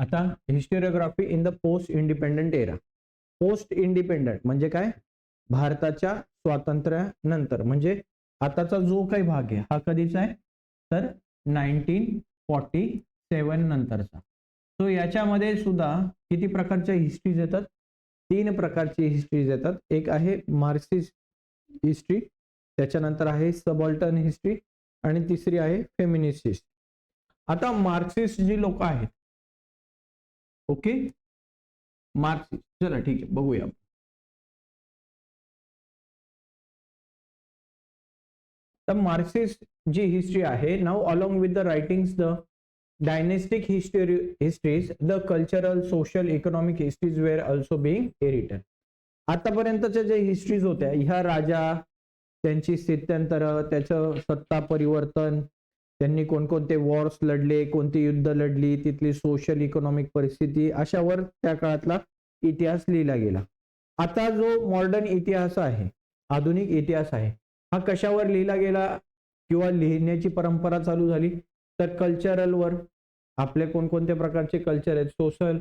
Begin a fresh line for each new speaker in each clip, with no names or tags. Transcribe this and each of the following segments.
आता historiography in the post independent era. Post independent म्हणजे काय? भारताच्या स्वातंत्र्यानंतर, म्हणजे आताचा जो काही भाग आहे हा कधीचा आहे तर 1947 नंतरचा. सो याच्यामध्ये सुद्धा किती प्रकारच्या हिस्ट्रीज येतात? 3 प्रकारची हिस्ट्रीज येतात. एक आहे मार्क्सिस्ट हिस्ट्री, त्याच्यानंतर आहे सबॉल्टर्न हिस्ट्री आणि तिसरी आहे फेमिनिस्ट हिस्ट्री. आता मार्क्सिस्ट जी लोक आहेत, ओके, मार्क्सिस्ट, चला ठीक आहे बघूया. तर मार्क्सिस्ट जी हिस्ट्री आहे, now along with the writings the dynastic histories, the cultural, social, economic histories were also being rewritten. आतापर्यंतच्या जे हिस्ट्रीज होत्या ह्या राजा, त्यांची स्थित्यंतर, त्याचं सत्ता परिवर्तन, त्यांनी कोणकोणते वॉर्स लढले, कोणती युद्ध लढली, तिथली सोशल इकॉनॉमिक परिस्थिती, अशावर त्या काळातला इतिहास लिहिला गेला. आता जो मॉडर्न इतिहास आहे, आधुनिक इतिहास आहे, हा कशावर लिहिला गेला किंवा लिहिण्याची परंपरा चालू झाली तर कल्चरलवर. आपले कोणकोणत्या प्रकारचे कल्चर आहेत? सोशल,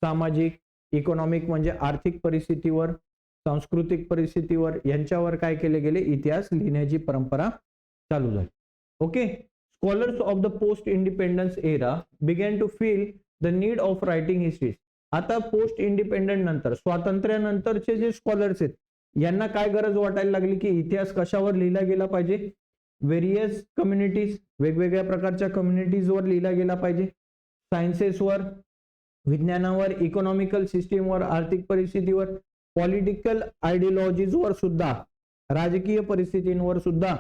सामाजिक, इकॉनॉमिक म्हणजे आर्थिक परिस्थितीवर, सांस्कृतिक परिस्थितीवर, यांच्यावर काय केले गेले? इतिहास लिहिण्याची परंपरा चालू झाली. Okay. Scholars of the post independence era begin to feel the need of writing histories. आता पोस्ट इंडिपेंडंट नंतर, स्वातंत्र्यानंतरचे जे स्कॉलर्स आहेत यांना काय गरज वाटायला लागली की इतिहास कशावर लिहिला गेला पाहिजे? व्हेरियस कम्युनिटीज, वेगवेगळ्या प्रकारच्या कम्युनिटीजवर लिहिला गेला पाहिजे. सायन्सेसवर, विज्ञानावर, इकॉनॉमिकल सिस्टीमवर, आर्थिक परिस्थितीवर, पॉलिटिकल आयडिओलॉजीजवर सुद्धा, राजकीय परिस्थितींवर सुद्धा,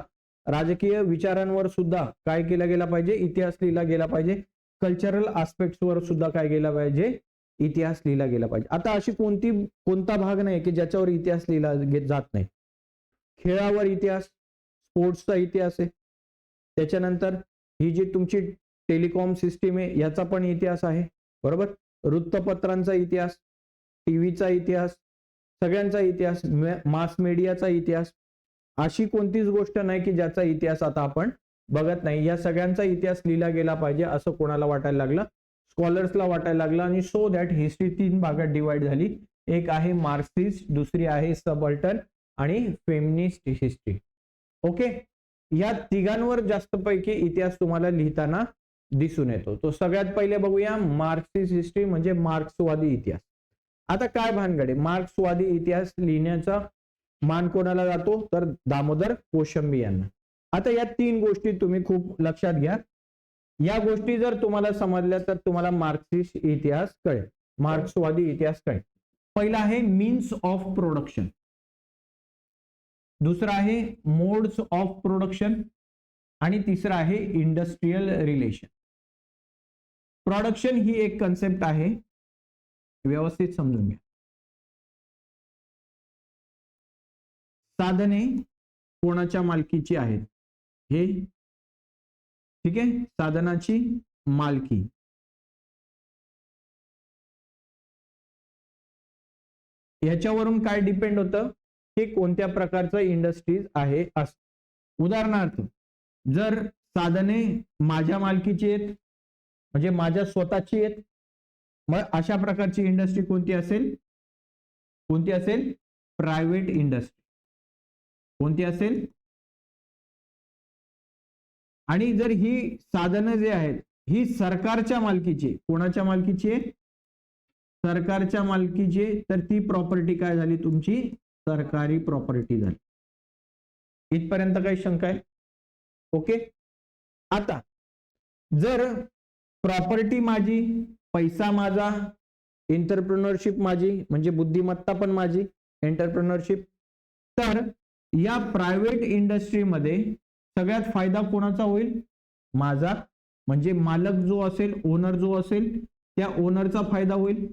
राजकीय विचारांवर सुद्धा काय केला गेला पाहिजे? इतिहास लिहिला गेला पाहिजे. कल्चरल आस्पेक्ट्सवर सुद्धा काय गेला पाहिजे? इतिहास लिहिला गेला पाहिजे. आता अशी कोणता भाग नाही की ज्याच्यावर इतिहास लिहिला जात नाही. खेळावर इतिहास, स्पोर्ट्सचा इतिहास आहे. त्याच्यानंतर ही जी तुमची टेलिकॉम सिस्टीम आहे याचा पण इतिहास आहे, बरोबर. वृत्तपत्रांचा इतिहास, टीव्हीचा इतिहास, सगळ्यांचा इतिहास, मास मीडियाचा इतिहास. अशी कोणतीच गोष्ट नाही की ज्याचा इतिहास आता आपण बघत नाही. या सगळ्यांचा इतिहास लिहिला गेला पाहिजे असं कोणाला वाटायला लागलं? स्कॉलर्सला वाटायला लागलं. आणि सो दॅट हिस्ट्री 3 भागात डिवाइड झाली. एक आहे मार्क्सिस्ट, दुसरी आहे सबॉल्टर्न आणि फेमिनिस्ट हिस्ट्री. ओके. या तिघांवर जास्त पैकी इतिहास तुम्हाला लिहिताना दिसून येतो. तो सगळ्यात पहिले बघूया मार्क्सिस्ट हिस्ट्री म्हणजे मार्क्सवादी इतिहास. आता काय भानगडे? मार्क्सवादी इतिहास लिहिण्याचा मान कोणाला जातो तर दामोदर कोशंबी यांना. आता या 3 गोष्टी तुम्ही खूप लक्षात घ्या. या गोष्टी जर तुम्हाला समजल्या तर तुम्हाला मार्क्सिस्ट इतिहास कळेल, मार्क्सवादी इतिहास कळेल. पहिला आहे मीन्स ऑफ प्रोडक्शन, दुसरा आहे मोड्स ऑफ प्रोडक्शन आणि तिसरा आहे इंडस्ट्रियल रिलेशन. प्रोडक्शन ही एक कन्सेप्ट आहे, व्यवस्थित समजून घ्या. साधने कोणाच्या मालकीची आहेत हे, ठीक आहे, साधनाची मालकी. याच्यावरून काय डिपेंड होतं की कोणत्या प्रकारचं इंडस्ट्रीज आहे असं. उदाहरणार्थ जर साधने माझ्या मालकीची आहेत म्हणजे माझ्या स्वतःची आहेत, मग अशा प्रकारची इंडस्ट्री कोणती असेल? कोणती असेल? Private industry. कोणती असेल? आणि जर ही साधनं जे आहेत ही सरकारच्या मालकीची, कोणाच्या मालकीची आहे? सरकारच्या मालकीची, तर ती प्रॉपर्टी काय झाली? तुमची सरकारी प्रॉपर्टी झाली. इथपर्यंत काही शंका आहे? ओके. आता जर प्रॉपर्टी माझी, पैसा माझा, एंटरप्रेन्योरशिप माझी म्हणजे बुद्धिमत्ता पण माझी, एंटरप्रेन्योरशिप, तर या प्रायव्हेट इंडस्ट्रीमध्ये सगळ्यात फायदा कोणाचा होईल? माझा. म्हणजे मालक जो असेल, ओनर जो असेल, त्या ओनरचा फायदा होईल.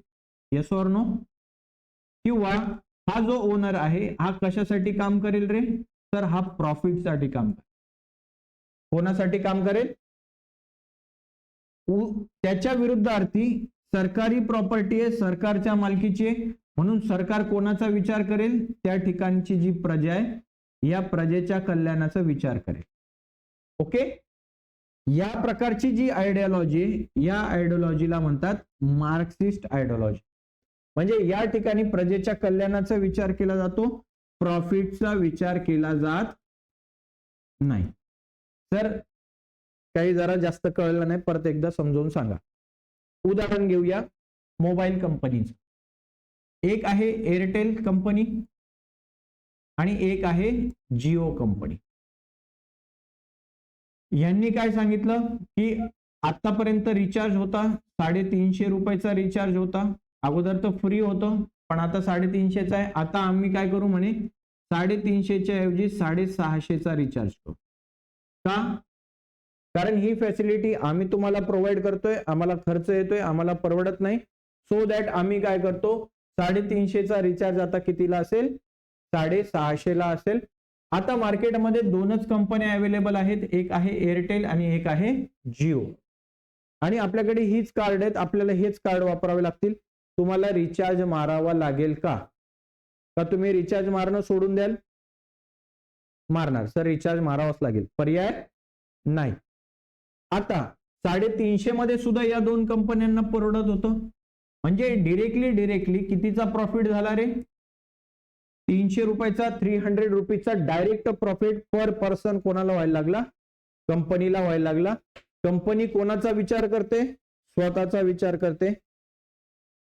Yes or no? किंवा हा जो ओनर आहे हा कशासाठी काम करेल रे? तर हा प्रॉफिटसाठी काम करेल. कोणासाठी काम करेल? त्याच्या विरुद्धार्थी सरकारी प्रॉपर्टी आहे, सरकारच्या मालकीची आहे, म्हणून सरकार कोणाचा विचार करेल? त्या ठिकाणची जी प्रजा आहे या प्रजेच्या कल्याणाचा विचार करेल. ओके. या प्रकारची जी आयडियोलॉजी, या आयडियोलॉजीला म्हणतात मार्क्सिस्ट आयडियोलॉजी. म्हणजे या ठिकाणी प्रजेच्या कल्याणाचा विचार केला जातो, प्रॉफिटचा विचार केला जात नाही. सर काही जरा जास्त कळलं नाही, परत एकदा समजावून सांगा. उदाहरण घेऊया मोबाईल कंपनीचं. एक आहे एअरटेल कंपनी आणि एक आहे जिओ कंपनी. यांनी काय सांगितलं की आतापर्यंत रिचार्ज होता 350 रुपयाचा रिचार्ज होता. अगोदर तर फ्री होतं, पण आता 350चा आहे. आता आम्ही काय करू म्हणे 350च्या ऐवजी 650चा रिचार्ज करू. का? कारण ही फॅसिलिटी आम्ही तुम्हाला प्रोव्हाइड करतोय, आम्हाला खर्च येतोय, आम्हाला परवडत नाही. सो दॅट आम्ही काय करतो 350चा रिचार्ज आता कितीला असेल 650ला असेल. आता मार्केटमध्ये दोनच कंपन्या अवेलेबल आहेत, एक आहे एअरटेल आणि एक आहे जिओ. आणि आपल्याकडे हीच कार्ड आहेत, आपल्याला हेच कार्ड वापरावे लागतील. तुम्हाला रिचार्ज मारावा लागेल का? का तुम्ही रिचार्ज मारणं सोडून द्याल? मारणार. सर रिचार्ज मारावाच लागेल, पर्याय नाही. आता 350 मध्ये सुद्धा या दोन कंपन्यांना परवडत होतं. म्हणजे डिरेक्टली कितीचा प्रॉफिट झाला रे? 300 रुपयाचा, 300 रुपीजचा डायरेक्ट प्रॉफिट पर पर्सन कोणाला व्हायला लागला? कंपनीला व्हायला लागला. कंपनी कोणाचा विचार करते? स्वतःचा विचार करते.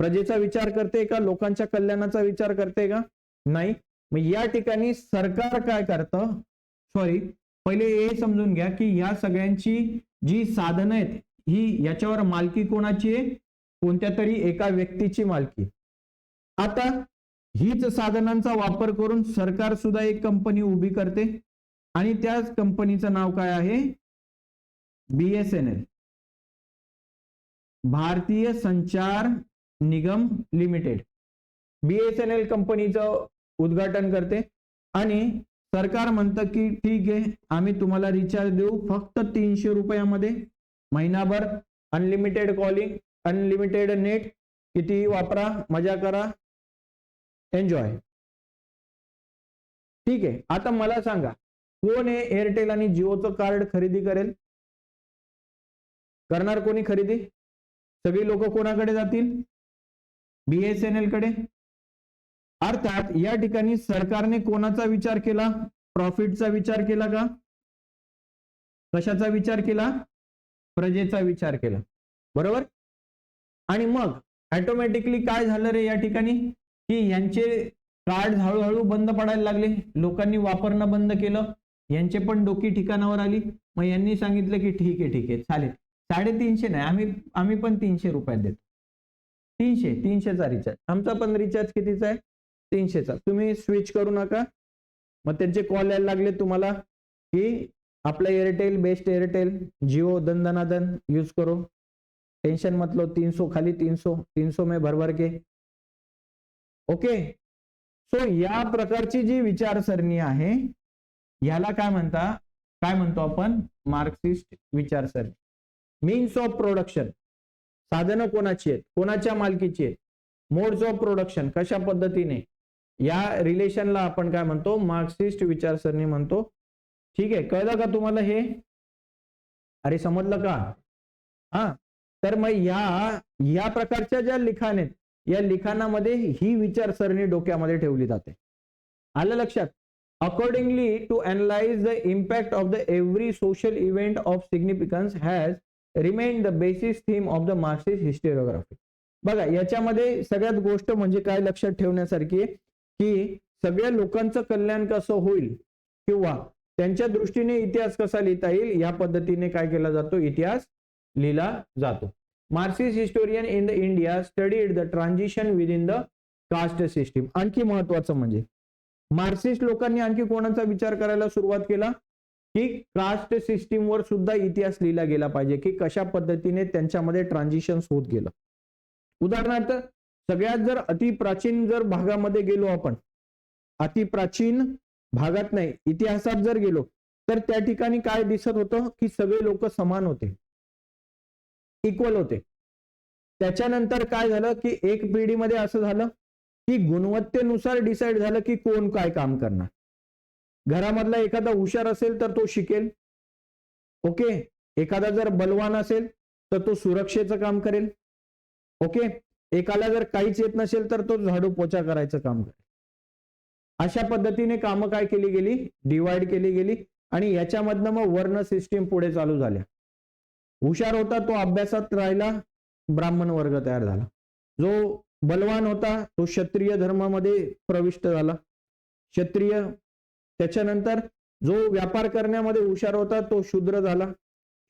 प्रजेचा विचार करते का? लोकांच्या कल्याणाचा विचार करते का? नाही. मग या ठिकाणी सरकार काय करतं? पहिले हे समजून घ्या की या सगळ्यांची जी साधनं आहेत ही याच्यावर मालकी कोणाची आहे? कोणत्या तरी एका व्यक्तीची मालकी. आता हीच साधनांचा वापर करून सरकार सुद्धा एक कंपनी उभी करते आणि त्याच कंपनीचं नाव काय आहे? BSNL, भारतीय संचार निगम लिमिटेड. BSNL कंपनीचं उद्घाटन करते आणि सरकार म्हणतं की ठीक आहे, आम्ही तुम्हाला रिचार्ज देऊ फक्त 300 रुपयामध्ये, महिनाभर अनलिमिटेड कॉलिंग, अनलिमिटेड नेट, किती वापरा, मजा करा, एन्जॉय. ठीक आहे. आता मला सांगा कोण आहे एअरटेल आणि जिओचं कार्ड खरेदी करेल? करणार कोणी खरेदी? सगळी लोक कोणाकडे जातील? BSNL कडे. अर्थात या ठिकाणी सरकारने कोणाचा विचार केला? प्रॉफिटचा विचार केला का? कशाचा विचार केला? प्रजेचा विचार केला. बरोबर. आणि मग ऑटोमॅटिकली काय झालं रे या ठिकाणी की यांचे कार्ड हळूहळू बंद पडायला लागले, लोकांनी वापरणं बंद केलं, यांचे पण डोकी ठिकाणावर आली. मग यांनी सांगितलं की ठीक आहे चालेल, 350 नाही, आम्ही पण 300 रुपयात देतो. 300चा रिचार्ज. आमचा पण रिचार्ज कितीचा आहे? 300चा. तुम्ही स्विच करू नका. मग त्यांचे कॉल यायला लागले तुम्हाला की आपला एअरटेल बेस्ट, एअरटेल, जिओ दन यूज करो, टेंशन मत लो, 300 खाली 300 में भर के. ओके. सो या प्रकारची जी विचारसरणी आहे याला काय म्हणतो आपण? मार्क्सिस्ट विचारसरणी. मीन्स ऑफ प्रोडक्शन, साधनं कोणाची आहेत, कोणाच्या मालकीची आहेत, मोड्स ऑफ प्रोडक्शन, कशा पद्धतीने, या रिलेशनला आपण काय म्हणतो? मार्क्सिस्ट विचारसरणी म्हणतो. ठीक आहे. कळलं का तुम्हाला हे? अरे समजलं का? हा. तर मग या प्रकारच्या ज्या लिखाण आहेत या लिखाणामध्ये ही विचारसरणी डोक्यामध्ये ठेवली जाते. आलं लक्षात? Accordingly to analyse the impact of the every social event of significance has remain the basis theme of the Marxist historiography. बघा याच्यामध्ये सगळ्यात गोष्ट म्हणजे काय लक्षात ठेवण्यासारखी की सगळ्या लोकांचं कल्याण कसं होईल किंवा त्यांच्या दृष्टीने इतिहास कसा लिहिता येईल या पद्धतीने काय केला जातो? इतिहास लिहिला जातो. Marxist historian in the India studied the transition within the caste system. आणखी महत्वाचं म्हणजे मार्क्सिस्ट लोकांनी आणखी कोणाचा विचार करायला सुरुवात केला की कास्ट सिस्टीम वर सुद्धा इतिहास लिहिला गेला पाहिजे की कशा पद्धतीने त्यांच्यामध्ये ट्रान्झिशन होत गेलं. उदाहरणार्थ सगळ्यात जर अतिप्राचीन जर भागामध्ये गेलो आपण, अतिप्राचीन भागात नाही इतिहासात जर गेलो तर त्या ठिकाणी काय दिसत होतं की सगळे लोक समान होते, इक्वल होते. त्याच्यानंतर काय झालं की एक पिढीमध्ये असं झालं की गुणवत्तेनुसार डिसाइड झालं की कोण काय काम करणार. घरामधला एखादा हुशार असेल तर तो शिकेल. ओके. एखादा जर बलवान असेल तर तो सुरक्षेचं काम करेल. ओके, एकाला जर काहीच येत नसेल तर तो झाडू पोचा करायचं काम करेल. अशा पद्धतीने कामं काय केली गेली, डिवाइड केली गेली आणि याच्यामधनं मग वर्ण सिस्टीम पुढे चालू झाल्या. हुशार होता तो अभ्यासात राहिला, ब्राह्मण वर्ग तयार झाला. जो बलवान होता तो क्षत्रिय धर्मामध्ये प्रविष्ट झाला, क्षत्रिय. त्याच्यानंतर जो व्यापार करण्यामध्ये हुशार होता तो शूद्र झाला,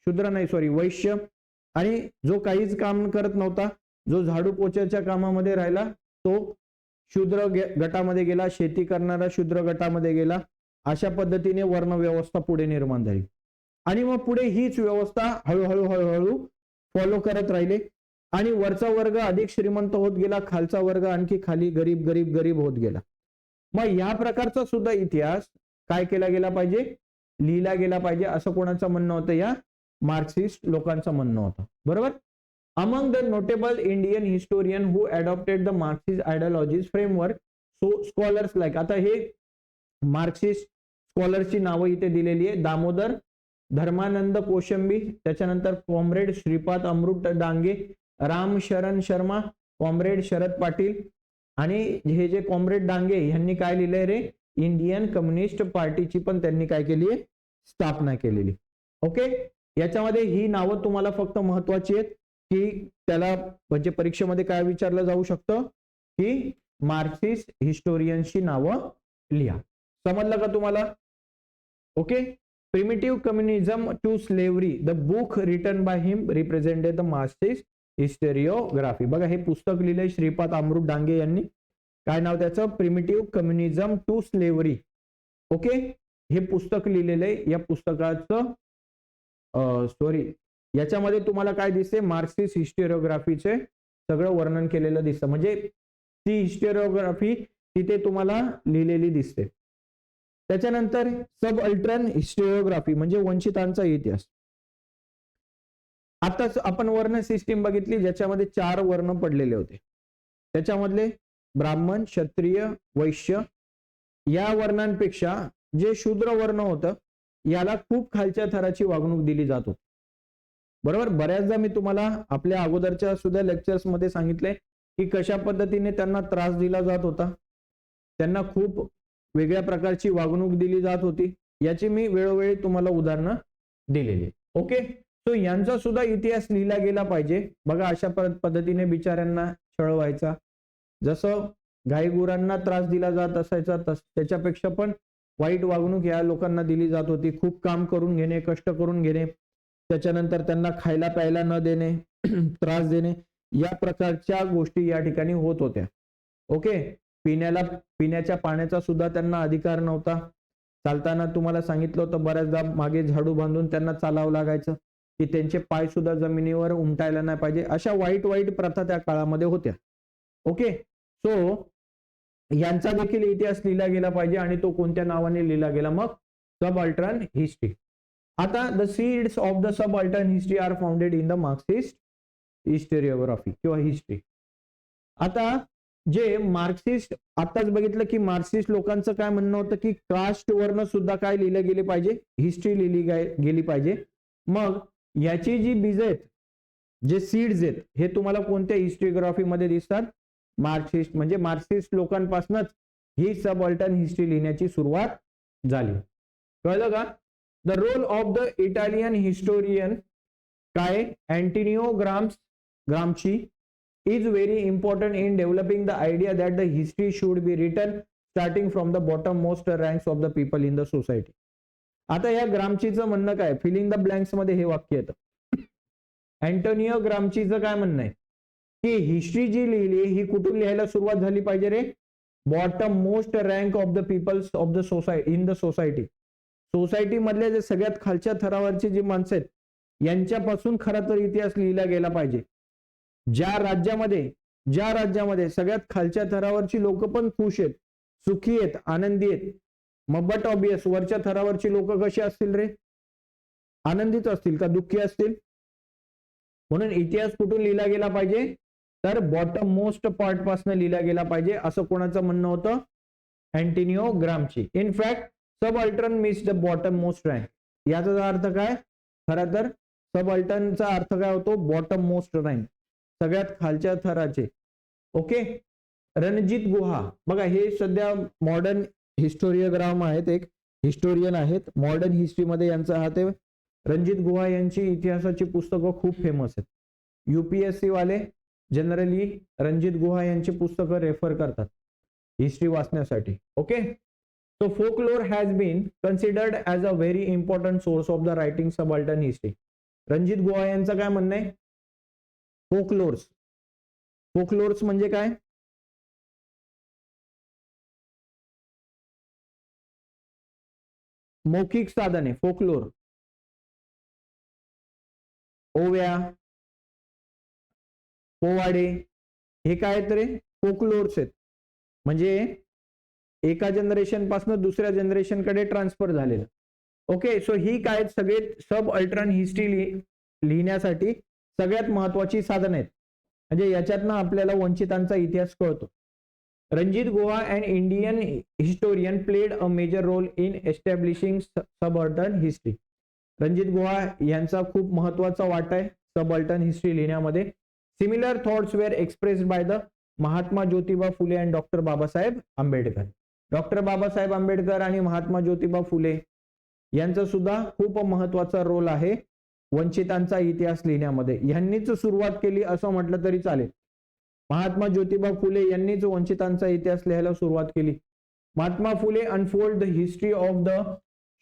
वैश्य. आणि जो काहीच काम करत नव्हता, जो झाडू पोछाच्या कामामध्ये राहिला तो शूद्र गटामध्ये गेला, शेती करणारा शूद्र गटामध्ये गेला. अशा पद्धतीने वर्ण व्यवस्था पुढे निर्माण झाली आणि मग पुढे हीच व्यवस्था हळूहळू हळूहळू फॉलो करत राहिले आणि वरचा वर्ग अधिक श्रीमंत होत गेला, खालचा वर्ग आणखी खाली गरीब गरीब गरीब होत गेला. मग या प्रकारचा सुद्धा इतिहास काय केला गेला पाहिजे, लिहिला गेला पाहिजे, असं कोणाचं म्हणणं होतं, या मार्क्सिस्ट लोकांचं म्हणणं होतं. बरोबर. Among the notable Indian historian who adopted the Marxist ideologies framework, so scholars like, आता हे मार्क्सिस्ट स्कॉलरची नावं इथे दिलेली आहे. दामोदर धर्मानंद कोशंबी, त्याच्यानंतर कॉम्रेड श्रीपाद अमृत डांगे, राम शरण शर्मा, कॉम्रेड शरद पाटील आणि हे जे कॉम्रेड डांगे यांनी काय लिहिलंय रे, इंडियन कम्युनिस्ट पार्टीची पण त्यांनी काय केली आहे, स्थापना केलेली. ओके, याच्यामध्ये ही नावं तुम्हाला फक्त महत्वाची आहेत की त्याला म्हणजे परीक्षेमध्ये काय विचारलं जाऊ शकतं की मार्क्सिस्ट हिस्टोरियनची नावं लिहा. समजलं का तुम्हाला? Okay. Primitive communism to slavery, the book written by him represented the Marxist historiography. बघा हे पुस्तक लिहिलंय श्रीपाद अमृत डांगे यांनी. काय नाव त्याचं? Primitive communism to slavery. Okay, हे पुस्तक लिहिलेलं आहे. या पुस्तकाचं याच्यामध्ये तुम्हाला काय दिसते, मार्क्सिस्ट हिस्टोरिओग्राफीचे सगळं वर्णन केलेलं दिसतं. म्हणजे ती हिस्टोरिओग्राफी तिथे तुम्हाला लिहिलेली दिसते. त्याच्यानंतर सब अल्ट्रन हिस्टोरिओग्राफी म्हणजे वंचितांचा इतिहास. आताच आपण वर्ण सिस्टीम बघितली ज्याच्यामध्ये 4 वर्ण पडलेले होते. त्याच्यामधले ब्राह्मण, क्षत्रिय, वैश्य या वर्णांपेक्षा जे शूद्र वर्ण होतं याला खूप खालच्या थराची वागणूक दिली जात होती. बरोबर. बऱ्याचदा मी तुम्हाला आपल्या अगोदरच्या सुद्धा लेक्चर्स मध्ये सांगितले की कशा पद्धतीने त्यांना त्रास दिला जात होता, त्यांना खूप वेगळ्या प्रकारची वागणूक दिली जात होती. याची मी वेळोवेळी तुम्हाला उदाहरणं दिलेली. ओके, सो यांचा सुद्धा इतिहास लिहिला गेला पाहिजे. बघा अशा पद्धतीने बिचाऱ्यांना छळ व्हायचा, जसं गाईगुरांना त्रास दिला जात असायचा त्याच्यापेक्षा पण वाईट वागणूक या लोकांना दिली जात होती. खूप काम करून घेणे, कष्ट करून घेणे, त्याच्यानंतर त्यांना खायला प्यायला न देणे, त्रास देणे, या प्रकारच्या गोष्टी या ठिकाणी होत होत्या. ओके, पिण्याच्या पाण्याचा सुद्धा त्यांना अधिकार नव्हता. चालताना तुम्हाला सांगितलं होतं बऱ्याचदा मागे झाडू बांधून त्यांना चालावं लागायचं की त्यांचे पाय सुद्धा जमिनीवर उमटायला नाही पाहिजे. अशा वाईट वाईट प्रथा त्या काळामध्ये होत्या. ओके, सो यांचा देखील इतिहास लिहिला गेला पाहिजे आणि तो कोणत्या नावाने लिहिला गेला, मग सबअल्टर्न हिस्ट्री. आता the seeds of the subaltern history are founded in the Marxist historiography किंवा हिस्ट्री. आता जे मार्क्सिस्ट, आताच बघितलं की मार्क्सिस्ट लोकांचं काय म्हणणं होतं की कास्ट वर्ण सुद्धा काय लिहिले गेले पाहिजे, हिस्ट्री लिहिली गेली पाहिजे. मग याची जी बीज आहेत, जे सीड्स आहेत, हे तुम्हाला कोणत्या हिस्टोरिओग्राफी मध्ये दिसतात, मार्क्सिस्ट. म्हणजे मार्क्सिस्ट लोकांपासूनच ही सबअल्टर्न हिस्ट्री लिहिण्याची सुरुवात झाली. कळलं का? The role of the Italian historian काय Antonio Gramsci is very important in developing the idea that the history should be written starting from the bottommost ranks of the people in the society. आता या ग्रामचीचं म्हणणं काय, feeling the blanks मध्ये हे वाक्य येतं. Antonio ग्रामचीचं काय म्हणणं आहे की हिस्ट्री जी लिहिली ही कुठून लिहायला सुरुवात झाली पाहिजे रे, bottom most rank of the peoples of the society, in the society. Society मधल्या जे सगळ्यात खालच्या थरावरची जी माणसं आहेत यांच्यापासून खरा तर इतिहास लिहिला गेला पाहिजे. ज्या राज्यामध्ये सगळ्यात खालच्या थरावरची लोक पण खुश आहेत, सुखी आहेत, आनंदी आहेत, मग बट ऑब्वियस वरच्या थरावरची लोक कशी असतील रे, आनंदीच असतील का दुःखी असतील. म्हणून इतिहास कुठून लिहिला गेला पाहिजे, तर बॉटम मोस्ट पार्ट पासून लिहिला गेला पाहिजे, असं कोणाचं म्हणणं होतं, Antonio Gramsci. In fact subaltern means the bottom most rank. याचा अर्थ काय, खरं तर सबअल्टर्नचा अर्थ काय होतो? बॉटम मोस्ट रँक, सगळ्यात खालच्या थराचे. ओके. रणजित गुहा, बघा हे सध्या मॉडर्न हिस्टोरियोग्राम आहेत, एक हिस्टोरियन आहेत मॉडर्न हिस्ट्रीमध्ये, यांचा हात आहे. रणजित गुहा यांची इतिहासाची पुस्तकं खूप फेमस आहेत. UPSC वाले जनरली रणजित गुहा यांची पुस्तकं रेफर करतात हिस्ट्री वाचण्यासाठी. Okay. So folklore has been considered as a very important source of the writing subaltern history. Ranjit गुहा यांचं काय म्हणणं आहे? फोकलोर्स, फोकलोर्स म्हणजे काय? मौखिक साधने, फोकलोर. ओव्या, पोवाडे, हे काय तर फोकलोर्स आहेत. म्हणजे एका जनरेशन पासून दुसऱ्या जनरेशन कडे ट्रान्सफर झालेलं. ओके. सो ही काय सगळे सब अल्टर्न हिस्ट्री लिहिण्यासाठी सगळ्यात महत्वाची साधन आहेत. म्हणजे याच्यातनं आपल्याला वंचितांचा इतिहास कळतो. Ranajit Guha and Indian historian played a major role in establishing subaltern history. Ranajit Guha यांचा खूप महत्वाचा वाटा आहे सबअल्टर्न हिस्ट्री लिहिण्यामध्ये. Similar thoughts were expressed by the Mahatma Jyotiba Phule and doctor Babasaheb Ambedkar. Doctor Babasaheb Ambedkar आणि महात्मा ज्योतिबा फुले यांचा सुद्धा खूप महत्वाचा रोल आहे वंचितांचा इतिहास लिहिण्यामध्ये. यांनीच सुरुवात केली असं म्हटलं तरी चालेल. महात्मा ज्योतिबा फुले यांनीच वंचितांचा इतिहास लिहायला सुरुवात केली. Mahatma Phule unfold the history of the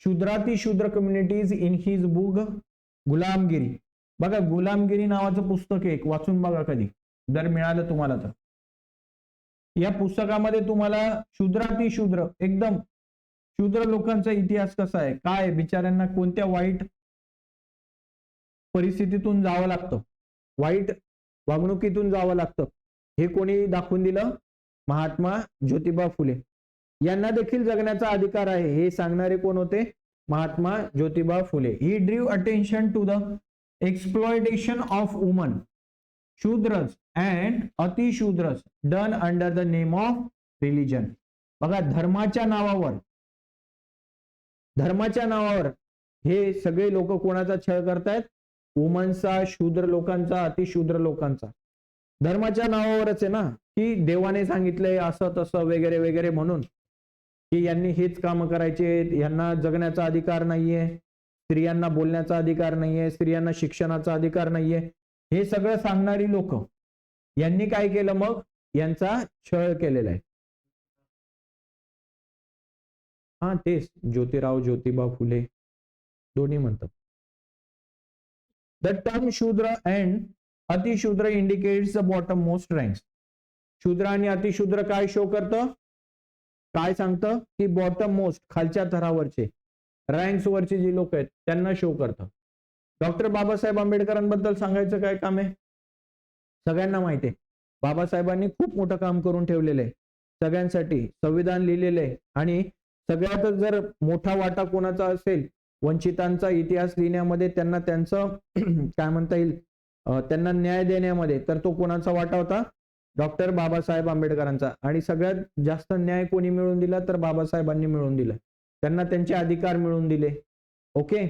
शूद्राती Shudra communities in his book Gulamgiri. बघा गुलामगिरी नावाचं पुस्तक आहे, वाचून बघा कधी जर मिळालं तुम्हाला तर. या पुस्तकामध्ये तुम्हाला शूद्राती शूद्र, एकदम शूद्र लोकांचा इतिहास कसा आहे, काय बिचाऱ्यांना कोणत्या वाईट परिस्थितीतून जावं लागतं, वाईट वागणुकीतून जावं लागतं, हे कोणी दाखवून दिलं? महात्मा ज्योतिबा फुले. यांना देखील जगण्याचा अधिकार आहे हे सांगणारे कोण होते? Mahatma Jyotiba Phule. He drew attention to the exploitation of woman, Shudras and Atishudras done under the name of religion. बघा धर्माच्या नावावर हे सगळे लोक कोणाचा छळ करतायत? वुमनचा, शूद्र लोकांचा, अतिशूद्र लोकांचा. धर्माच्या नावावरच आहे ना, की देवाने सांगितलंय असं तसं वगैरे वगैरे म्हणून, की यांनी हेच काम करायचे, यांना जगण्याचा अधिकार नाहीये, स्त्रियांना बोलण्याचा अधिकार नाहीये, स्त्रियांना शिक्षणाचा अधिकार नाहीये, हे सगळं सांगणारी लोक यांनी काय केलं? मग यांचा छळ केलेला आहे. हा तेच ज्योतिराव ज्योतिबा फुले दोन्ही म्हणतात. The term Shudra and Atishudra indicates the bottom most ranks. Shudra आणि अतिशूद्र काय शो करतं? काय सांगतं? की बॉटम मोस्ट, खालच्या थरावरचे, रँक्स वरचे जे लोक आहेत त्यांना शो करतं. डॉक्टर बाबासाहेब आंबेडकरांबद्दल सांगायचं काय काम आहे? सगळ्यांना माहिती आहे बाबासाहेबांनी खूप मोठं काम करून ठेवलेलं आहे सगळ्यांसाठी, संविधान लिहिलेलं आहे. आणि सगळ्यातच जर मोठा वाटा कोणाचा असेल वंचितांचा इतिहास लिहिण्यामध्ये, त्यांना त्यांचं काय म्हणता येईल, त्यांना न्याय देण्यामध्ये, तर तो कोणाचा वाटा होता? डॉक्टर बाबासाहेब आंबेडकरांचा. आणि सगळ्यात जास्त न्याय कोणी मिळवून दिला? तर बाबासाहेबांनी मिळवून दिला. त्यांना त्यांचे अधिकार मिळवून दिले. ओके.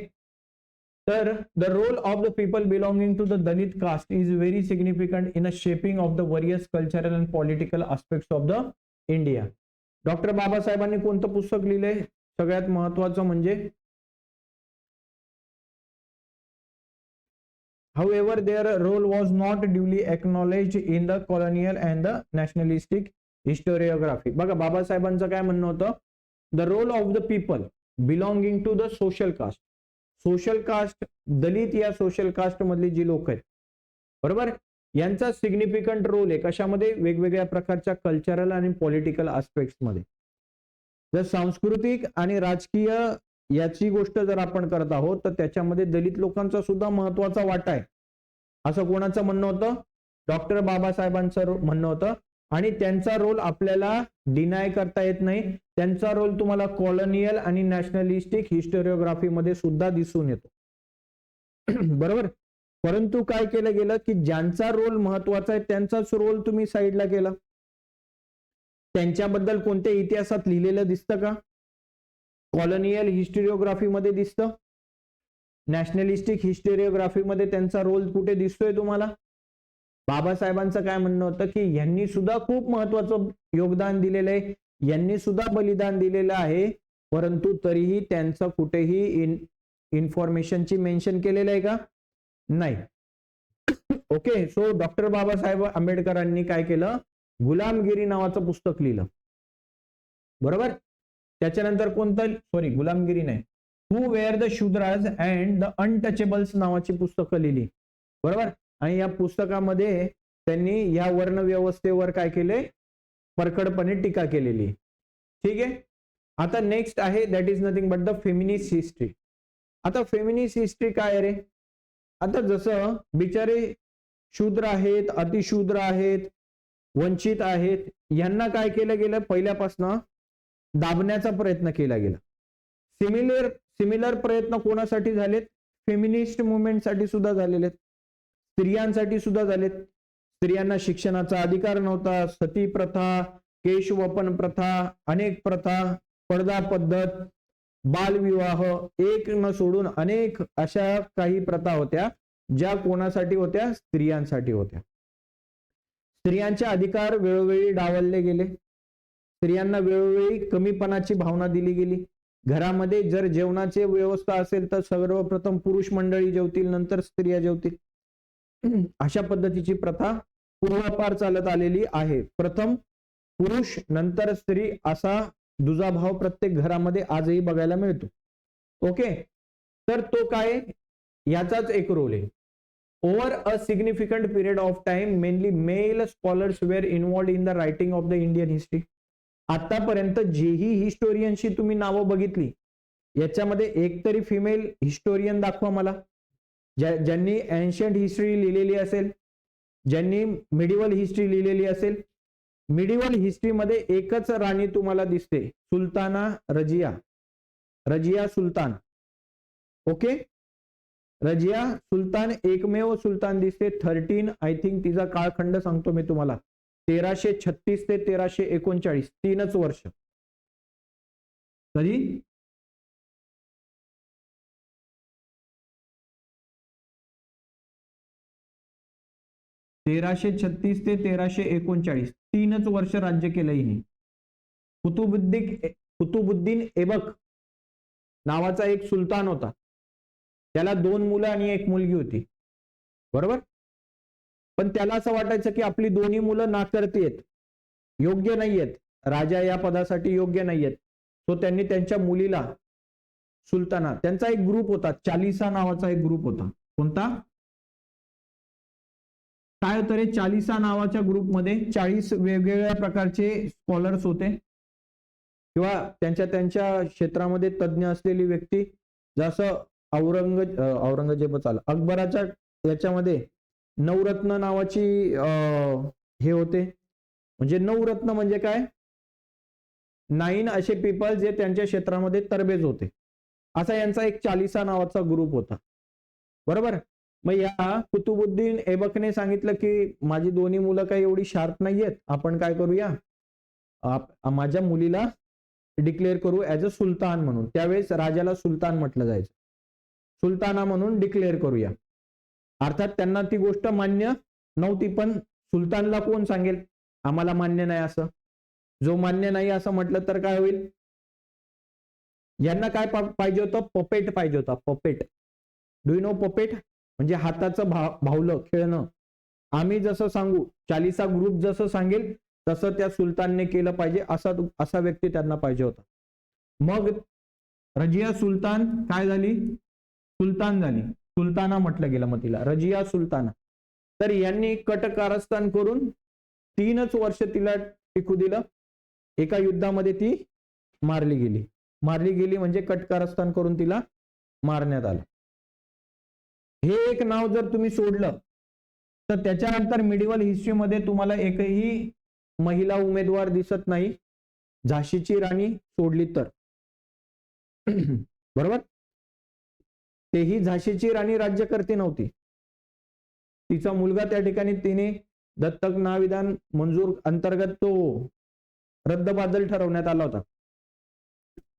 तर the role of the people belonging to the Dalit caste is very significant in a shaping of the various cultural and political aspects of the India. Doctor बाबासाहेबांनी कोणतं पुस्तक लिहिलंय? सगळ्यात महत्वाचं म्हणजे However, their role was not duly acknowledged in the colonial and the nationalistic historiography. बघा बाबासाहेबांचं काय म्हणणं होतं? The role of the people belonging to the social caste. Social caste, Dalit या सोशल कास्ट मधली जी लोक आहेत, बरोबर, यांचा सिग्निफिकंट रोल आहे कशामध्ये? वेगवेगळ्या प्रकारच्या कल्चरल आणि पॉलिटिकल आस्पेक्ट्स मध्ये. जर सांस्कृतिक आणि राजकीय याची गोष्ट जर आपण करत आहोत तर त्याच्यामध्ये दलित लोकांचा सुद्धा महत्वाचा वाटा आहे असं कोणाचं म्हणणं होतं? डॉक्टर बाबासाहेबांचं म्हणणं होतं. आणि त्यांचा रोल आपल्याला डिनाय करता येत नाही. त्यांचा रोल तुम्हाला कॉलोनियल आणि नॅशनलिस्टिक हिस्टोरिओग्राफी मध्ये सुद्धा दिसून येतो. बरोबर. परंतु काय केलं गेलं की ज्यांचा रोल महत्वाचा आहे त्यांचाच रोल तुम्ही साईडला केला. त्यांच्याबद्दल कोणत्या इतिहासात लिहिलेलं दिसतं का? कॉलोनियल हिस्टोरिओग्राफी मध्ये दिसतं? नॅशनलिस्टिक हिस्टेरिओग्राफी मध्ये त्यांचा रोल कुठे दिसतोय तुम्हाला? बाबासाहेबांचं काय म्हणणं होतं की यांनी सुद्धा खूप महत्वाचं योगदान दिलेलं आहे, यांनी सुद्धा बलिदान दिलेलं आहे, परंतु तरीही त्यांचं कुठेही इन्फॉर्मेशनची मेन्शन केलेलं आहे का? नाही. ओके, सो डॉक्टर बाबासाहेब आंबेडकरांनी काय केलं? गुलामगिरी नावाचं पुस्तक लिहिलं. बरोबर. त्याच्यानंतर कोणतं? सॉरी, गुलामगिरी नाही, who were the Shudras and the untouchables नावाची पुस्तकं लिहिली. बरोबर. आणि या पुस्तकामध्ये त्यांनी या वर्ण व्यवस्थेवर काय केले? परखडपणे टीका केलेली. ठीक आहे. आता नेक्स्ट आहे that is nothing but the feminist history. आता फेमिनिस्ट हिस्ट्री काय रे? आता जसं बिचारे शूद्र आहेत, अतिशूद्र आहेत, वंचित आहेत, यांना काय केलं गेलं? पहिल्यापासून दाबण्याचा प्रयत्न केला गेला. सिमिलर प्रयत्न कोणासाठी झालेत? फेमिनिस्ट मुवमेंटसाठी सुद्धा झालेले आहेत, स्त्रियांसाठी सुद्धा झालेत. स्त्रियांना शिक्षणाचा अधिकार नव्हता, सती प्रथा, केशवपन प्रथा, अनेक प्रथा, पडदा पद्धत, बालविवाह, एक न सोडून अनेक अशा काही प्रथा होत्या ज्या कोणासाठी होत्या? स्त्रियांसाठी होत्या. स्त्रियांचे अधिकार वेळोवेळी डावलले गेले, स्त्रियांना वेळोवेळी कमीपणाची भावना दिली गेली. घरामध्ये जर जेवणाची व्यवस्था असेल तर सर्वप्रथम पुरुष मंडळी जेवतील, नंतर स्त्रिया जेवतील. अशा पद्धतीची प्रथा पूर्वापार चालत आलेली आहे. प्रथम पुरुष नंतर स्त्री असा दुजाभाव प्रत्येक घरामध्ये आजही बघायला मिळतो. ओके, तर तो काय? याचाच एक रोल आहे. Over a significant period of time mainly male scholars were involved in the writing of the Indian history. आतापर्यंत जेही हिस्टोरियनशी तुम्ही नावं बघितली याच्यामध्ये एक तरी फिमेल हिस्टोरियन दाखवा मला, ज्यांनी एन्शियंट हिस्ट्री लिहिलेली असेल, ज्यांनी मिडिवल हिस्ट्री लिहिलेली असेल. मिडिवल हिस्ट्रीमध्ये एकच राणी तुम्हाला दिसते, सुलताना रजिया, रजिया सुलतान. ओके, रजिया सुलतान एकमेव सुलतान दिसते. 13 आय थिंक तिचा काळखंड सांगतो मी तुम्हाला, 1336 ते 1339, 3च वर्ष. कधी? 1336 ते 1339, 3च वर्ष राज्य केलं हिने. कुतुबुद्दीन ऐबक नावाचा एक सुलतान होता, त्याला 2 मुलं आणि 1 मुलगी होती. बरोबर. पण त्याला असं वाटायचं की आपली दोन्ही मुलं नाकर्ती आहेत, योग्य नाहीयेत, राजा या पदासाठी योग्य नाहीयेत. तो त्यांनी त्यांच्या मुलीला सुलताना, त्यांचा एक ग्रुप होता, चालिसा नावाचा एक ग्रुप होता. कोणता? काय होतं रे? चालिसा नावाच्या ग्रुपमध्ये 40 वेगवेगळ्या प्रकारचे स्कॉलर्स होते किंवा त्यांच्या क्षेत्रामध्ये तज्ज्ञ असलेली व्यक्ती. जसं औरंगजेबच आला, अकबराच्या याच्यामध्ये नवरत्न नावाची हे होते. म्हणजे नवरत्न म्हणजे काय? 9 असे पीपल जे त्यांच्या क्षेत्रामध्ये तरबेज होते. असा यांचा एक चालिसा नावाचा ग्रुप होता. बरोबर. मग या कुतुबुद्दीन ऐबकने सांगितलं की माझी दोन्ही मुलं काही एवढी शार्प नाहीयेत, आपण काय करूया, माझ्या मुलीला डिक्लेअर करू ऍज अ सुलतान म्हणून. त्यावेळेस राजाला सुलतान म्हटलं जायचं, सुलताना म्हणून डिक्लेअर करूया. अर्थात त्यांना ती गोष्ट मान्य नव्हती, पण सुलतानला कोण सांगेल आम्हाला मान्य नाही असं? जो मान्य नाही असं म्हटलं तर काय होईल? यांना काय पाहिजे होतं? पपेट पाहिजे होता, puppet. Do you know puppet? म्हणजे हाताचं भावलं, खेळणं. आम्ही जसं सांगू, चालिसा ग्रुप जसं सांगेल तसं त्या सुलतानने केलं पाहिजे, असा व्यक्ती त्यांना पाहिजे होता. मग रजिया सुलतान काय झाली? सुलतान झाली, सुलताना म्हटलं गेलं मग तिला, रजिया सुलताना. तर यांनी कटकारस्थान करून 3च वर्ष तिला टिकू दिलं. एका युद्धामध्ये ती मारली गेली म्हणजे कटकारस्थान करून तिला मारण्यात आलं. हे एक नाव जर तुम्ही सोडलं तर त्याच्यानंतर मिडिवल हिस्ट्रीमध्ये तुम्हाला एकही महिला उमेदवार दिसत नाही, झाशीची राणी सोडली तर. बरोबर. तेही झाशीची राणी राज्यकर्ती नव्हती, तिचा मुलगा त्या ठिकाणी तिने दत्तक न्यायविधान मंजूर अंतर्गत तो रद्दबादल ठरवण्यात आला होता.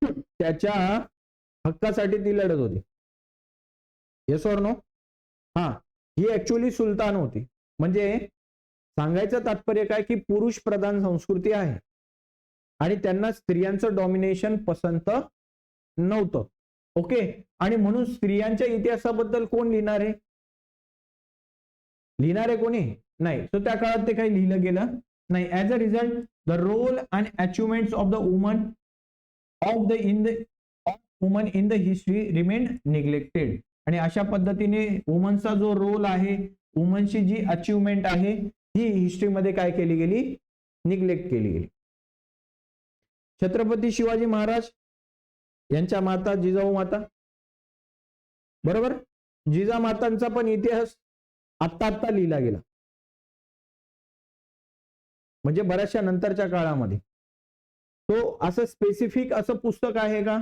त्याच्या हक्कासाठी ती लढत होती. Yes or no? हा, ही ऍक्च्युअली सुलतान होती. म्हणजे सांगायचं तात्पर्य काय की पुरुष प्रधान संस्कृती आहे आणि त्यांना स्त्रियांचं डॉमिनेशन पसंत नव्हतं. ओके, आणि म्हणून स्त्रियांच्या इतिहासाबद्दल कोण लिहिणार आहे? लिहिणार आहे कोणी नाही. सो त्या काळात ते काही लिहिलं गेलं नाही. As a result the role and achievements of the woman in the history remain neglected. आणि अशा पद्धतीने वुमनचा जो रोल आहे, वुमनची जी अचिव्हमेंट आहे, ही हिस्ट्रीमध्ये काय केली गेली? निग्लेक्ट केली गेली. छत्रपती शिवाजी महाराज यांच्या माता जिजाऊ माता, बरोबर, जिजामातांचा पण इतिहास आत्ता लिहिला गेला, म्हणजे बऱ्याचशा नंतरच्या काळामध्ये. तो असं स्पेसिफिक असं पुस्तक आहे का?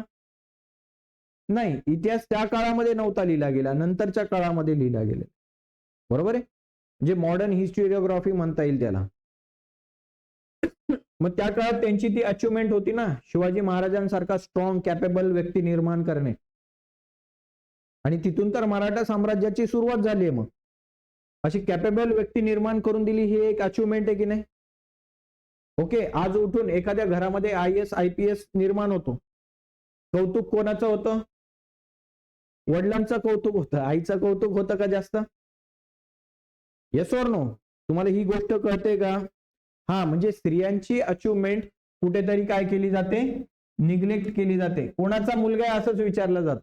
नाही, इतिहास त्या काळामध्ये नव्हता लिहिला गेला, नंतरच्या काळामध्ये लिहिला गेला. बरोबर आहे, म्हणजे मॉडर्न हिस्टोरिओग्राफी म्हणता येईल त्याला. मग त्या काळात त्यांची ती अचिव्हमेंट होती ना, शिवाजी महाराजांसारखा स्ट्रॉंग कॅपेबल व्यक्ती निर्माण करणे, आणि तिथून तर मराठा साम्राज्याची सुरुवात झाली आहे. मग अशी कॅपेबल व्यक्ती निर्माण करून दिली, ही एक अचिव्हमेंट आहे की नाही? ओके, आज उठून एखाद्या घरामध्ये IAS IPS निर्माण होतो, कौतुक कोणाचं होतं? वडिलांचं कौतुक होतं, आईचं कौतुक होतं का जास्त? Yes or no? तुम्हाला ही गोष्ट कळते का? हा, म्हणजे स्त्रियांची अचिव्हमेंट कुठेतरी काय केली जाते? निग्लेक्ट केली जाते. कोणाचा मुलगा आहे असंच विचारलं जातं.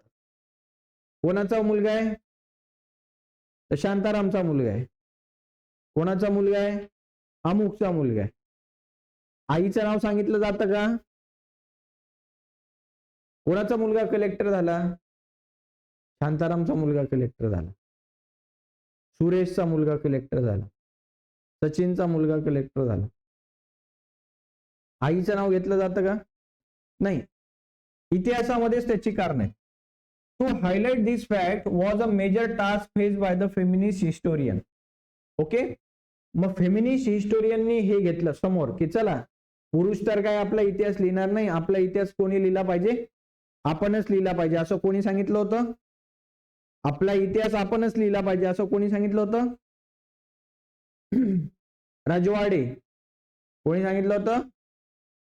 कोणाचा मुलगा आहे? तर शांतारामचा मुलगा आहे. कोणाचा मुलगा आहे? अमुकचा मुलगा आहे. आईचं नाव सांगितलं जातं का? कोणाचा मुलगा कलेक्टर झाला? शांतारामचा मुलगा कलेक्टर झाला. सुरेशचा मुलगा कलेक्टर झाला. सचिनचा मुलगा कलेक्टर झाला. आईचं नाव घेतलं जातं का? नाही. इतिहासामध्येच त्याची कारण आहे. To highlight this fact was a major task faced by the feminist historian. Okay, मग फेमिनिस्ट हिस्टोरियननी हे घेतलं समोर की चला, पुरुष तर काय आपला इतिहास लिहिणार नाही, आपला इतिहास कोणी लिहिला पाहिजे? आपणच लिहिला पाहिजे. असं कोणी सांगितलं होतं? आपला इतिहास आपणच लिहिला पाहिजे असं कोणी सांगितलं होतं? रजवाडे. कोणी सांगितलं होतं?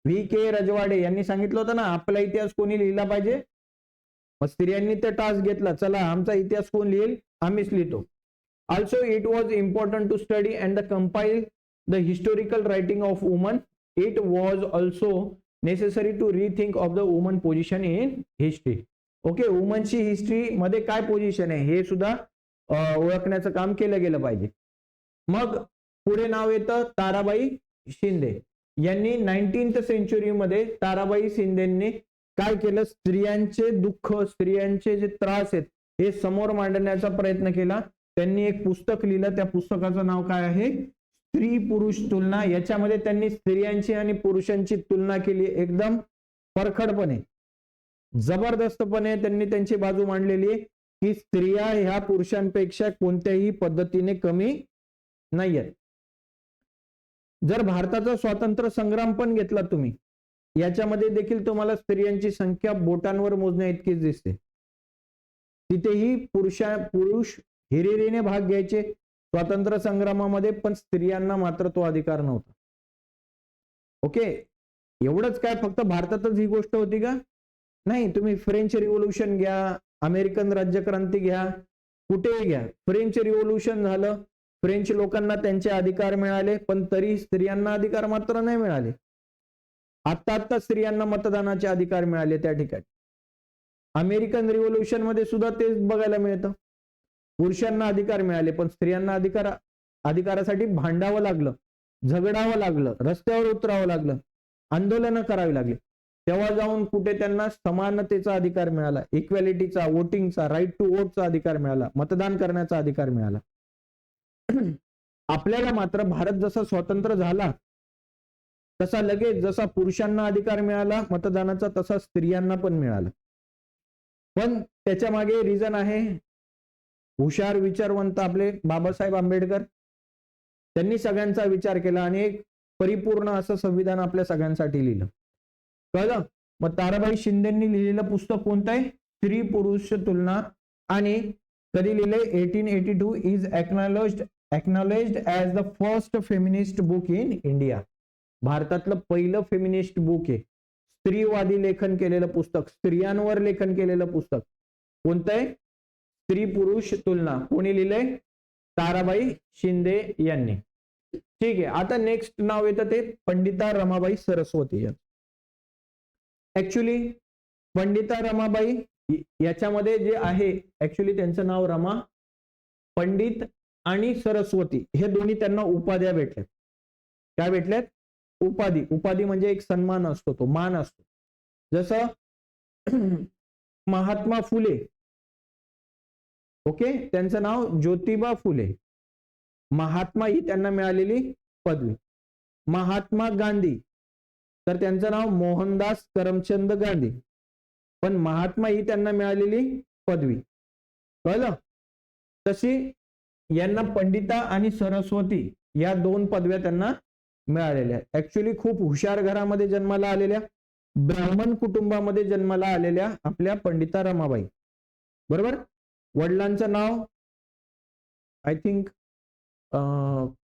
VK रजवाडे यांनी सांगितलं होतं ना, आपला इतिहास कोणी लिहिला पाहिजे. मग स्त्रियांनी ते टास्क घेतला, चला आमचा इतिहास कोण लिहिल? आम्हीच लिहितो. Also it was important to study and compile the historical writing of women. It was also necessary to rethink of the woman position in history. Okay, वुमनची हिस्ट्री मध्ये काय पोझिशन आहे हे सुद्धा ओळखण्याचं काम केलं गेलं पाहिजे. मग पुढे नाव येतं ताराबाई शिंदे यांनी 19th सेंचुरीमध्ये ताराबाई शिंदेंनी काय केलं? स्त्रियांचे दुःख, स्त्रियांचे जे त्रास आहेत हे समोर मांडण्याचा प्रयत्न केला. त्यांनी एक पुस्तक लिहिलं, त्या पुस्तकाचं नाव काय आहे? स्त्री पुरुष तुलना. याच्यामध्ये त्यांनी स्त्रियांची आणि पुरुषांची तुलना केली, एकदम परखडपणे, जबरदस्तपणे त्यांनी त्यांची बाजू मांडलेली आहे की स्त्रिया ह्या पुरुषांपेक्षा कोणत्याही पद्धतीने कमी नाही आहेत. जर भारताचा स्वातंत्र्य संग्राम पण घेतला तुम्ही, याच्यामध्ये देखील तुम्हाला स्त्रियांची संख्या बोटांवर मोजण्या इतकीच दिसते. तिथेही पुरुष हिरिरीने भाग घ्यायचे स्वातंत्र्य संग्रामामध्ये, पण स्त्रियांना मात्र तो अधिकार नव्हता. ओके, एवढंच काय फक्त भारतातच ही गोष्ट होती का? नाही, तुम्ही फ्रेंच रिव्होल्यूशन घ्या, अमेरिकन राज्यक्रांती घ्या, कुठेही घ्या, फ्रेंच रिव्होल्यूशन झालं, फ्रेंच लोकांना त्यांचे अधिकार मिळाले, पण तरी स्त्रियांना अधिकार मात्र नाही मिळाले. आता स्त्रियांना मतदानाचे अधिकार मिळाले त्या ठिकाणी. अमेरिकन रिव्होल्यूशन मध्ये सुद्धा तेच बघायला मिळतं. पुरुषांना अधिकार मिळाले, पण स्त्रियांना अधिकारासाठी भांडावं लागलं, झगडावं लागलं, रस्त्यावर उतरावं लागलं, आंदोलनं करावी लागली, तेव्हा जाऊन कुठे त्यांना समानतेचा अधिकार मिळाला, इक्वॅलिटीचा, वोटिंगचा, राईट टू वोटचा अधिकार मिळाला, मतदान करण्याचा अधिकार मिळाला. आपल्याला मात्र भारत जसा स्वतंत्र झाला तसा लगेच जसा पुरुषांना अधिकार मिळाला मतदानाचा, तसा स्त्रियांना पण मिळाला. पण त्याच्या मागे रिझन आहे, हुशार विचारवंत आपले बाबासाहेब आंबेडकर, त्यांनी सगळ्यांचा विचार केला आणि एक परिपूर्ण असं संविधान आपल्या सगळ्यांसाठी लिहिलं. कळलं? मग ताराबाई शिंदेंनी लिहिलेलं पुस्तक कोणतं आहे? स्त्री पुरुष तुलना. आणि कधी लिहिले 1882 is acknowledged as the first feminist book in India. भारतातलं पहिलं फेमिनिस्ट बुक आहे, स्त्रीवादी लेखन केलेलं पुस्तक, स्त्रियांवर लेखन केलेलं पुस्तक कोणतं आहे? स्त्री पुरुष तुलना. कोणी लिहिलंय? ताराबाई शिंदे यांनी. ठीक आहे. आता नेक्स्ट नाव येतं ते पंडिता रमाबाई सरस्वती. ऍक्च्युली पंडिता रमाबाई याच्यामध्ये जे आहे, ऍक्च्युली त्यांचं नाव रमा, पंडित आणि सरस्वती हे दोन्ही त्यांना उपाध्या भेटल्यात. काय भेटल्यात? उपाधी. उपाधी म्हणजे एक सन्मान असतो, तो मान असतो. जसं महात्मा फुले, ओके, त्यांचं नाव ज्योतिबा फुले. महात्मा ही त्यांना मिळालेली पदवी. महात्मा गांधी, तर त्यांचं नाव मोहनदास करमचंद गांधी, पण महात्मा ही त्यांना मिळालेली पदवी. कळलं? तशी यांना पंडिता आणि सरस्वती या दोन पदव्या त्यांना मिळालेल्या. ऍक्च्युली खूप हुशार घरामध्ये जन्माला आलेल्या, ब्राह्मण कुटुंबामध्ये जन्माला आलेल्या आपल्या पंडिता रमाबाई. बरोबर. वडिलांचं नाव आय थिंक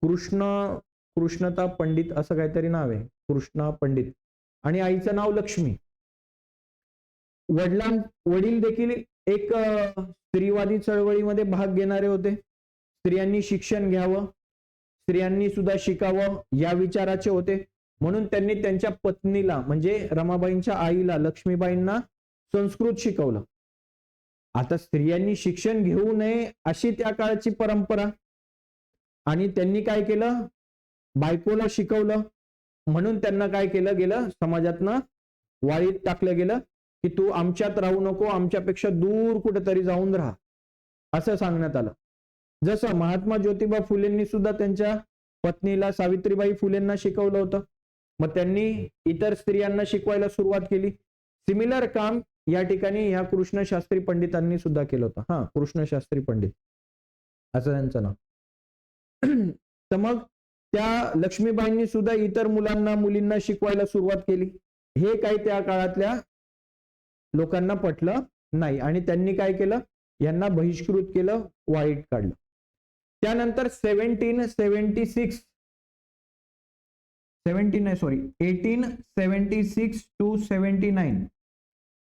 कृष्णता पंडित असं काहीतरी नाव आहे, कृष्णा पंडित, आणि आईचं नाव लक्ष्मी. वडील देखील एक स्त्रीवादी चळवळीमध्ये भाग घेणारे होते. स्त्रियांनी शिक्षण घ्यावं, स्त्रियांनी सुद्धा शिकावं या विचाराचे होते. म्हणून त्यांनी त्यांच्या पत्नीला म्हणजे रमाबाईंच्या आईला लक्ष्मीबाईंना संस्कृत शिकवलं. आता स्त्रियांनी शिक्षण घेऊ नये अशी त्या काळची परंपरा, आणि त्यांनी काय केलं? बायकोला शिकवलं. म्हणून त्यांना काय केलं गेलं? समाजातनं वाळीत टाकलं गेलं की तू आमच्यात राहू नको, आमच्यापेक्षा दूर कुठेतरी जाऊन राहा, असं सांगण्यात आलं. जसं महात्मा ज्योतिबा फुलेंनी सुद्धा त्यांच्या पत्नीला सावित्रीबाई फुलेंना शिकवलं होतं, मग त्यांनी इतर स्त्रियांना शिकवायला सुरुवात केली. सिमिलर काम या ठिकाणी ह्या कृष्णशास्त्री पंडितांनी सुद्धा केलं होतं. हा, कृष्णशास्त्री पंडित असं त्यांचं नाव. तर मग त्या लक्ष्मीबाईंनी सुद्धा इतर मुलींना शिकवायला सुरुवात केली. हे काही त्या काळातल्या लोकांना पटलं नाही आणि त्यांनी काय केलं? यांना बहिष्कृत केलं, वाईट काढलं. त्यानंतर 1876 to 79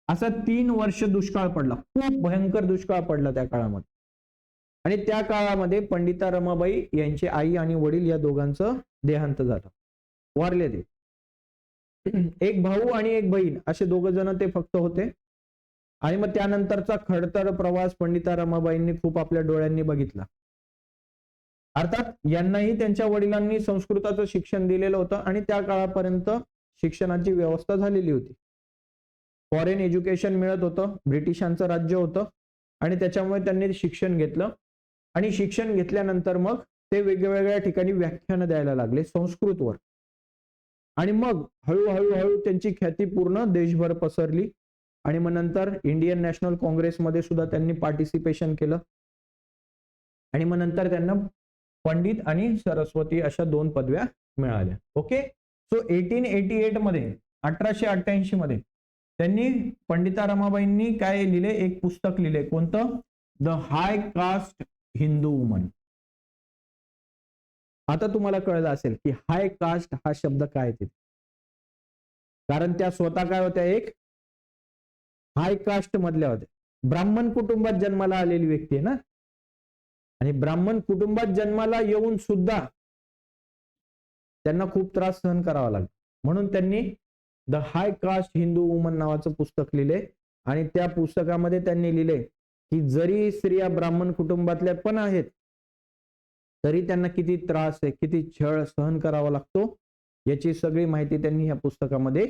असा 3 वर्ष दुष्काळ पडला. खूप भयंकर दुष्काळ पडला त्या काळामध्ये. आणि त्या काळामध्ये पंडिता रमाबाई यांची आई आणि वडील या दोघांचं देहांत झालं, वारले ते. एक भाऊ आणि एक बहीण असे दोघ जण ते फक्त होते. आणि मग त्यानंतरचा खडतर प्रवास पंडिता रमाबाईंनी खूप आपल्या डोळ्यांनी बघितला. अर्थात यांनाही त्यांच्या वडिलांनी संस्कृताचं शिक्षण दिलेलं होतं आणि त्या काळापर्यंत शिक्षणाची व्यवस्था झालेली होती. फॉरेन एज्युकेशन मिळत होतं, ब्रिटिशांचं राज्य होतं आणि त्याच्यामुळे त्यांनी शिक्षण घेतलं. आणि शिक्षण घेतल्यानंतर मग ते वेगवेगळ्या ठिकाणी व्याख्यानं द्यायला लागले संस्कृतवर. आणि मग हळूहळू त्यांची ख्याती पूर्ण देशभर पसरली. आणि मग नंतर इंडियन नॅशनल काँग्रेसमध्ये सुद्धा त्यांनी पार्टिसिपेशन केलं. आणि मग नंतर त्यांना पंडित आणि सरस्वती अशा 2 पदव्या मिळाल्या. ओके. सो 1888 मध्ये 1888 मध्ये त्यांनी पंडिता रमाबाईंनी काय लिहिले? एक पुस्तक लिहिले. कोणतं? The high caste Hindu woman. आता तुम्हाला कळलं असेल की हाय कास्ट हा शब्द काय ते, कारण त्या स्वतः काय होत्या? एक हाय कास्ट मधल्या होत्या. ब्राह्मण कुटुंबात जन्माला आलेली व्यक्ती आहे ना, आणि ब्राह्मण कुटुंबात जन्माला येऊन सुद्धा त्यांना खूप त्रास सहन करावा लागला. म्हणून त्यांनी the high caste Hindu woman नावाचं पुस्तक लिहिले. आणि त्या पुस्तकामध्ये त्यांनी लिहिले की जरी स्त्रिया ब्राह्मण कुटुंबातल्या पण आहेत तरी त्यांना किती त्रास आहे, किती छळ सहन करावा लागतो, याची सगळी माहिती त्यांनी या पुस्तकामध्ये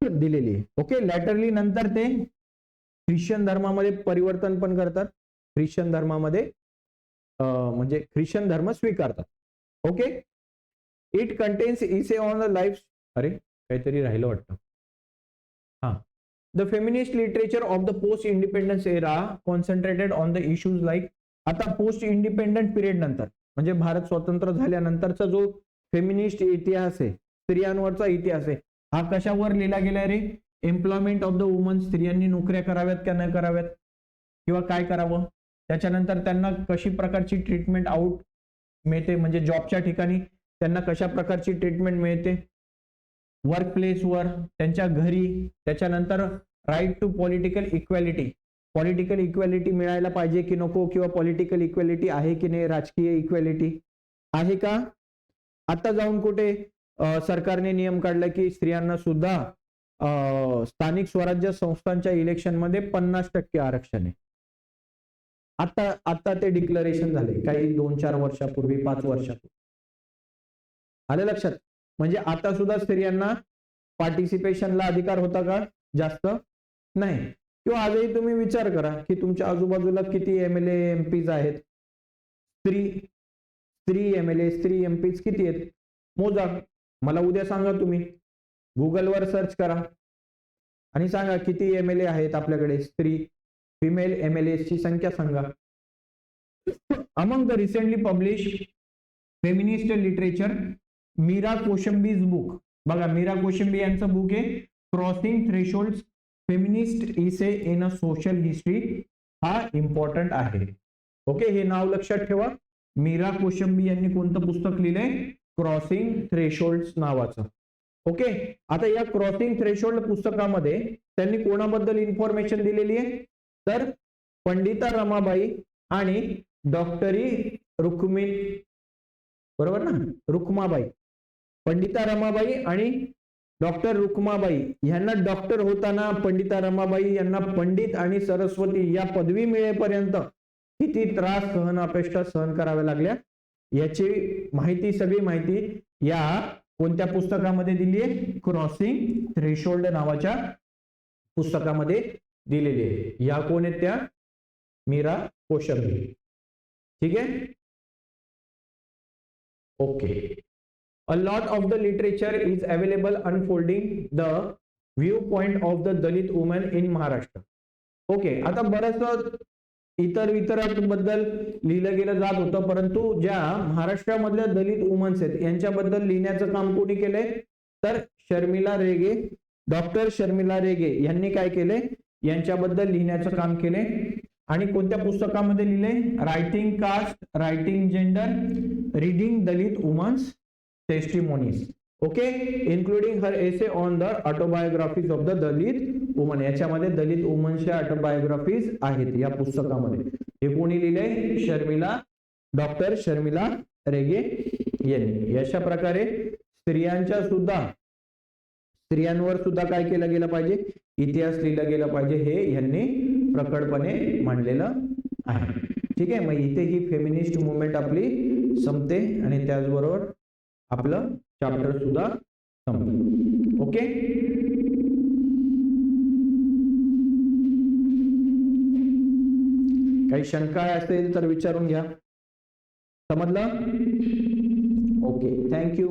दिलेली आहे. ओके. लॅटरली नंतर ते ख्रिश्चन धर्मामध्ये परिवर्तन पण करतात. ख्रिश्चन धर्मामध्ये म्हणजे ख्रिश्चन धर्म स्वीकारतात. ओके. इट कंटेन्स इसे ऑन द लाईफ. अरे काहीतरी राहिलं वाटतं. हा. The feminist literature of the post independence era concentrated on the issues like. आता पोस्ट इंडिपेंडंट पिरियड नंतर म्हणजे भारत स्वतंत्र झाल्यानंतरचा जो फेमिनिस्ट इतिहास आहे, स्त्रियांवरचा इतिहास आहे, हा कशावर लिहिला गेलाय रे? Employment of the woman. स्त्रियांनी नोकऱ्या कराव्यात का नाही कराव्यात, किंवा काय करावं, त्याच्यानंतर त्यांना कशी प्रकारची ट्रीटमेंट आउट मिळते, म्हणजे जॉबच्या ठिकाणी त्यांना कशा प्रकारची ट्रीटमेंट मिळते, वर्क प्लेसवर, त्यांच्या घरी, त्याच्यानंतर right to political equality, political equality मिळायला पाहिजे की नको, किंवा पॉलिटिकल इक्वॅलिटी आहे की नाही, राजकीय इक्वॅलिटी आहे का. आता जाऊन कुठे सरकारने नियम काढला की स्त्रियांना सुद्धा स्थानिक स्वराज्य संस्थांच्या इलेक्शन मध्ये 50% आरक्षण आहे. आता आता ते डिक्लेरेशन झाले काही 2-4 वर्षापूर्वी, 5 वर्षापूर्वी. आले लक्षात. म्हणजे आता सुद्धा स्त्रियांना पार्टिसिपेशनला अधिकार होता का, जास्त नाही. किंवा आजही तुम्ही विचार करा की तुमच्या आजूबाजूला किती एमएलए एमपीज आहेत, स्त्री एमएलए स्त्री एमपीज किती आहेत, मोजा. मला उद्या सांगा, तुम्ही गुगलवर सर्च करा आणि सांगा किती एमएलए आहेत आपल्याकडे, स्त्री फिमेल एमएलए ची संख्या सांगा. Among the recently publish feminist literature Meera Kosambi's book, बघा मीरा कोशंबी यांचं बुक आहे crossing threshold feminist essays in a social history, हा इम्पॉर्टंट आहे. ओके, हे नाव लक्षात ठेवा. मीरा कोशंबी यांनी कोणतं पुस्तक लिहिलंय, क्रॉसिंग थ्रेशोल्ड नावाचं. ओके, आता या क्रॉसिंग थ्रेशोल्ड पुस्तकामध्ये त्यांनी कोणाबद्दल इन्फॉर्मेशन दिलेली आहे, तर पंडिता रमाबाई आणि डॉक्टरी रुक्मिणी, बरोबर ना, रुक्माबाई, पंडिता रमाबाई आणि डॉक्टर रुक्माबाई यांना डॉक्टर होताना पंडिता रमाबाई यांना पंडित आणि सरस्वती या पदवी मिळेपर्यंत किती त्रास सहन अपेष्टा सहन कराव्या लागल्या, याची माहिती, सगळी माहिती या कोणत्या पुस्तकामध्ये दिली आहे, क्रॉसिंग थ्रेशोल्ड नावाच्या पुस्तकामध्ये दिलेली आहे. या कोण आहेत, त्या मीरा कोशंबी. ठीक आहे, okay. A lot of the literature is available unfolding the viewpoint of the Dalit women in Maharashtra. Okay, आता बरंच इतर बद्दल लिहिलं गेलं जात होतं, परंतु ज्या महाराष्ट्रामधल्या दलित वुमन्स आहेत यांच्याबद्दल लिहिण्याचं काम कोणी केलंय, तर शर्मिला रेगे, डॉक्टर शर्मिला रेगे यांनी काय केले, यांच्याबद्दल लिहिण्याचं काम केले. आणि कोणत्या पुस्तकामध्ये लिहिले, writing caste, writing gender, reading Dalit women's testimonies. Okay, including her essay on the autobiographies of the Dalit woman. याच्यामध्ये दलित वुमन्सच्या ऑटोबायोग्राफीज आहेत या पुस्तकामध्ये. हे कोणी लिहिले, शर्मिला, डॉक्टर शर्मिला रेगे यांनी. अशा प्रकारे स्त्रियांवर सुद्धा काय केलं गेलं पाहिजे, इतिहास लिहिला गेला पाहिजे, हे यांनी प्रकटपणे मांडलेलं आहे. ठीक आहे, मग इथे ही फेमिनिस्ट मुवमेंट आपली संपते आणि त्याचबरोबर आपलं चॅप्टर सुद्धा संपतं. ओके, काही शंका असेल तर विचारून घ्या. समजलं? Okay, thank you.